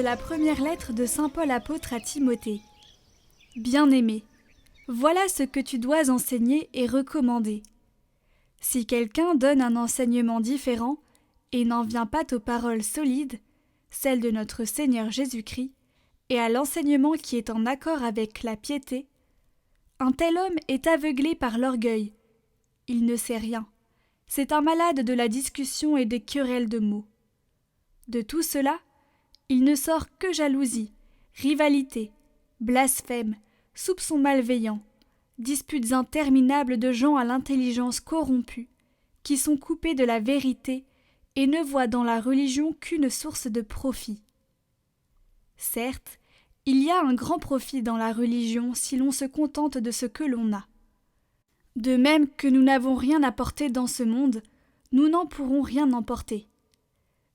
la première lettre de saint Paul apôtre à Timothée. Bien-aimé, voilà ce que tu dois enseigner et recommander. Si quelqu'un donne un enseignement différent et n'en vient pas aux paroles solides, celles de notre Seigneur Jésus-Christ, et à l'enseignement qui est en accord avec la piété, un tel homme est aveuglé par l'orgueil. Il ne sait rien. C'est un malade de la discussion et des querelles de mots. De tout cela, il ne sort que jalousie, rivalité, blasphème, soupçons malveillants, disputes interminables de gens à l'intelligence corrompue, qui sont coupés de la vérité et ne voient dans la religion qu'une source de profit. Certes, il y a un grand profit dans la religion si l'on se contente de ce que l'on a. De même que nous n'avons rien à porter dans ce monde, nous n'en pourrons rien emporter.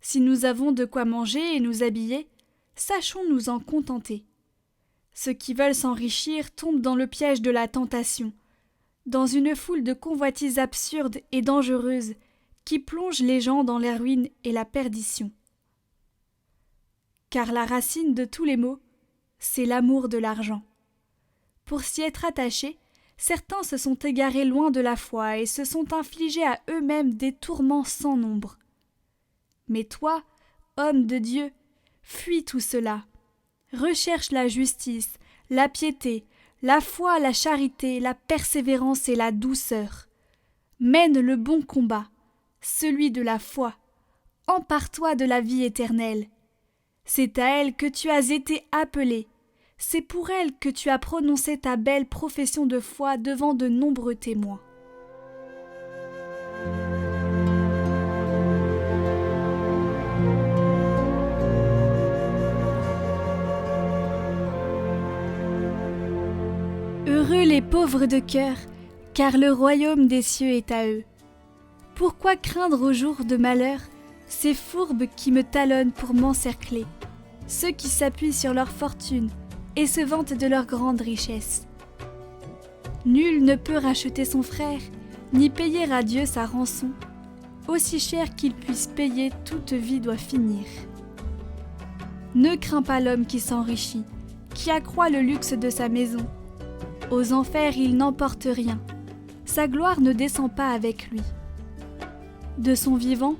Si nous avons de quoi manger et nous habiller, sachons nous en contenter. Ceux qui veulent s'enrichir tombent dans le piège de la tentation, dans une foule de convoitises absurdes et dangereuses qui plongent les gens dans la ruine et la perdition. Car la racine de tous les maux, c'est l'amour de l'argent. Pour s'y être attachés, certains se sont égarés loin de la foi et se sont infligés à eux-mêmes des tourments sans nombre. Mais toi, homme de Dieu, fuis tout cela. Recherche la justice, la piété, la foi, la charité, la persévérance et la douceur. Mène le bon combat, celui de la foi. Empare-toi de la vie éternelle. C'est à elle que tu as été appelé. C'est pour elle que tu as prononcé ta belle profession de foi devant de nombreux témoins. Heureux les pauvres de cœur, car le royaume des cieux est à eux. Pourquoi craindre au jour de malheur ces fourbes qui me talonnent pour m'encercler, ceux qui s'appuient sur leur fortune et se vantent de leur grande richesse? Nul ne peut racheter son frère, ni payer à Dieu sa rançon. Aussi cher qu'il puisse payer, toute vie doit finir. Ne crains pas l'homme qui s'enrichit, qui accroît le luxe de sa maison. Aux enfers il n'emporte rien, sa gloire ne descend pas avec lui. De son vivant,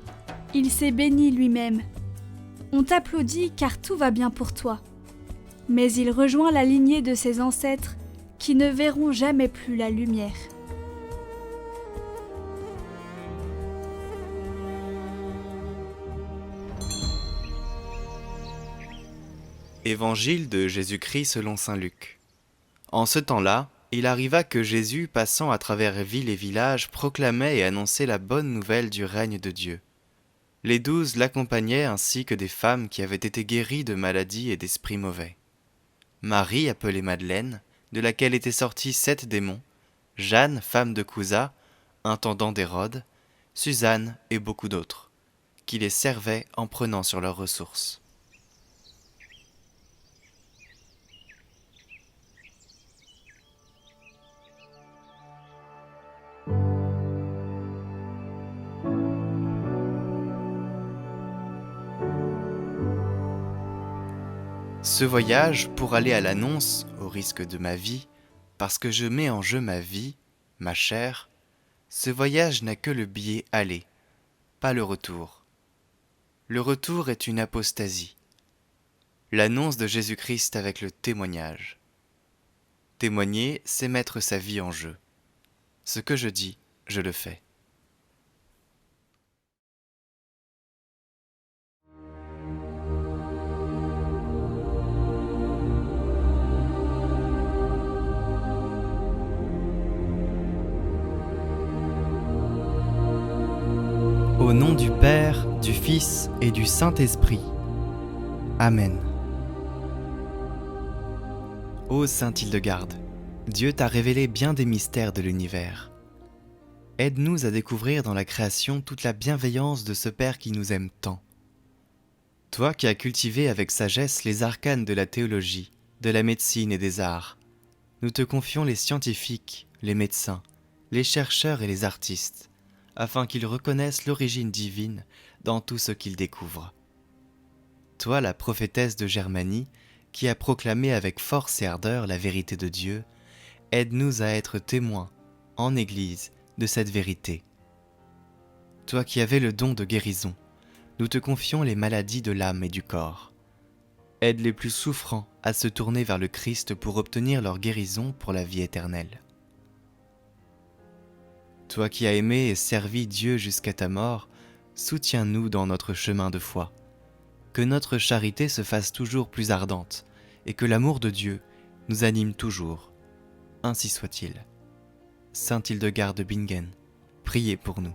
il s'est béni lui-même. On t'applaudit car tout va bien pour toi. Mais il rejoint la lignée de ses ancêtres qui ne verront jamais plus la lumière. Évangile de Jésus-Christ selon saint Luc. En ce temps-là, il arriva que Jésus, passant à travers villes et villages, proclamait et annonçait la bonne nouvelle du règne de Dieu. Les 12 l'accompagnaient ainsi que des femmes qui avaient été guéries de maladies et d'esprits mauvais. Marie, appelée Madeleine, de laquelle étaient sortis 7 démons, Jeanne, femme de Cousa, intendant d'Hérode, Suzanne et beaucoup d'autres, qui les servaient en prenant sur leurs ressources. Ce voyage pour aller à l'annonce, au risque de ma vie, parce que je mets en jeu ma vie, ma chair, ce voyage n'a que le billet aller, pas le retour. Le retour est une apostasie. L'annonce de Jésus-Christ avec le témoignage. Témoigner, c'est mettre sa vie en jeu. Ce que je dis, je le fais. Au nom du Père, du Fils et du Saint-Esprit. Amen. Ô Sainte Hildegarde, Dieu t'a révélé bien des mystères de l'univers. Aide-nous à découvrir dans la création toute la bienveillance de ce Père qui nous aime tant. Toi qui as cultivé avec sagesse les arcanes de la théologie, de la médecine et des arts, nous te confions les scientifiques, les médecins, les chercheurs et les artistes, afin qu'ils reconnaissent l'origine divine dans tout ce qu'ils découvrent. toi, la prophétesse de Germanie, qui a proclamé avec force et ardeur la vérité de Dieu, aide-nous à être témoins, en Église, de cette vérité. Toi qui avais le don de guérison, nous te confions les maladies de l'âme et du corps. Aide les plus souffrants à se tourner vers le Christ pour obtenir leur guérison pour la vie éternelle. Toi qui as aimé et servi Dieu jusqu'à ta mort, soutiens-nous dans notre chemin de foi. Que notre charité se fasse toujours plus ardente et que l'amour de Dieu nous anime toujours. Ainsi soit-il. Sainte Hildegarde de Bingen, priez pour nous.